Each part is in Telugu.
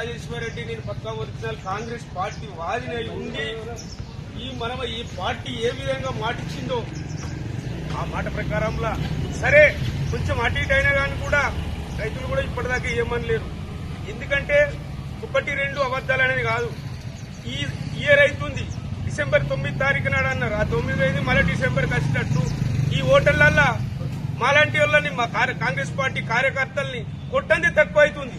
రాజేశ్వర రెడ్డి నేను పక్కా ఒరిజినల్ కాంగ్రెస్ పార్టీ వాదినై ఉండి ఈ పార్టీ ఏ విధంగా మాటిచ్చిందో ఆ మాట ప్రకారంలా సరే కొంచెం అటు ఇటు అయినా కానీ కూడా రైతులు కూడా ఇప్పటిదాకా ఏమనలేరు. ఎందుకంటే 1-2 అబద్దాలు అనేది కాదు. ఈ ఇయర్ అవుతుంది, డిసెంబర్ 9 తారీఖు నాడు అన్నారు. ఆ 9 అయింది, మళ్ళీ డిసెంబర్కి వచ్చినట్టు ఈ ఓటర్లల్లా మాలాంటి వాళ్ళని మా కాంగ్రెస్ పార్టీ కార్యకర్తల్ని కొట్టంది తక్కువ అవుతుంది.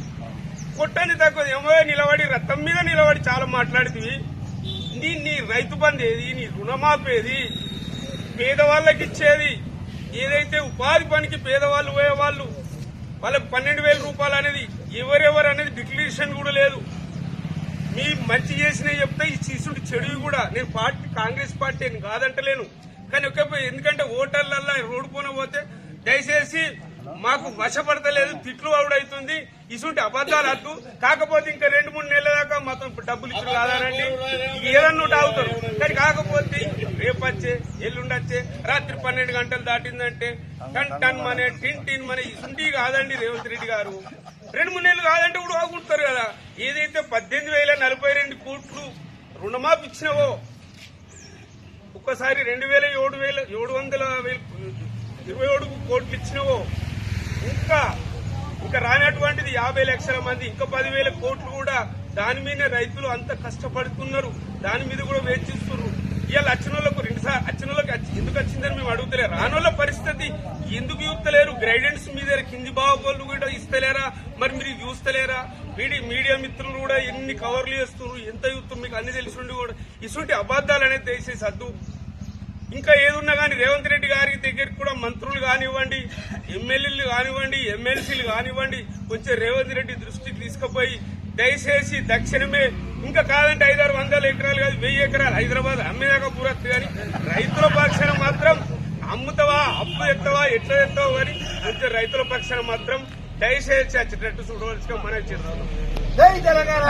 ఏమో నిలబడి రథం మీద నిలబడి చాలా మాట్లాడుతుంది. నీ రైతు బంధు ఏది, నీ రుణమాపేది, పేదవాళ్ళకి ఇచ్చేది ఏదైతే ఉపాధి పనికి పేదవాళ్ళు పోయేవాళ్ళు వాళ్ళకు 12,000 రూపాయలు అనేది ఎవరెవరు అనేది డిక్లరేషన్ కూడా లేదు. మీ మంచి చేసినా చెప్తే ఈ చీసుడు చెడువి కూడా నేను కాంగ్రెస్ పార్టీ అని కాదంటలేను. కానీ ఎందుకంటే ఓటర్లల్లా రోడ్డు పోన పోతే దయచేసి మాకు వశపడతలేదు, తిట్లు అవుడవుతుంది, ఇసుంటి అబద్దాలు అద్దు. కాకపోతే ఇంకా 2-3 నెలల దాకా మొత్తం డబ్బులు ఇచ్చిన కాదానండి, ఏదన్నా అవుతారు. కానీ కాకపోతే రేపచ్చే ఎల్లుండొచ్చే రాత్రి 12 గంటలు దాటిందంటే టన్ మనే టిన్ మనే ఇసుంటి కాదండి. రేవంత్ రెడ్డి గారు 2-3 నెలలు కాదంటే కూడా ఆగుంటారు కదా. ఏదైతే 18,042 కోట్లు రుణమాఫీ ఇచ్చినావో, ఒక్కసారి 2,727 కోట్లు ఇచ్చినావో, ఇంకా రానటువంటిది 50 లక్షల మంది, ఇంకా 10,000 కోట్లు కూడా దాని మీదనే రైతులు అంత కష్టపడుతున్నారు. దాని మీద కూడా వేచిస్తున్నారు. ఇవాళ వచ్చిన వాళ్ళకు 2 సార్లు వచ్చిన వాళ్ళకి ఎందుకు వచ్చిందని మేము అడుగుతలేరు. రానోళ్ళ పరిస్థితి ఎందుకు చూస్తలేరు? గైడెన్స్ మీద కింది బాగోళ్ళు కూడా ఇస్తలేరా? మరి మీరు చూస్తలేరా? మీడియా మిత్రులు కూడా ఎన్ని కవర్లు చేస్తున్నారు, ఎంత చూస్తున్నారు, మీకు అన్ని తెలిసి ఉండి కూడా ఇటువంటి అబద్దాలు అనేది దయచేసి అద్దు. ఇంకా ఏదున్నా కానీ రేవంత్ రెడ్డి గారి దగ్గరికి కూడా మంత్రులు కానివ్వండి, ఎమ్మెల్యేలు కానివ్వండి, ఎమ్మెల్సీలు కానివ్వండి, కొంచెం రేవంత్ రెడ్డి దృష్టికి తీసుకుపోయి దయచేసి తక్షణమే ఇంకా కాదంటే 500-600 ఎకరాలు కాదు 1000 ఎకరాలు హైదరాబాద్ అమ్మేదాకా పూరత్తు. కానీ రైతుల పక్షాన మాత్రం అమ్ముతావా, అప్పు ఎత్తావా, ఎట్లా ఎత్తావా కానీ కొంచెం రైతుల పక్షాన మాత్రం దయచేసి వచ్చేటట్టు చూడవలసిగా మనం చేస్తున్నాం. జై తెలంగాణ.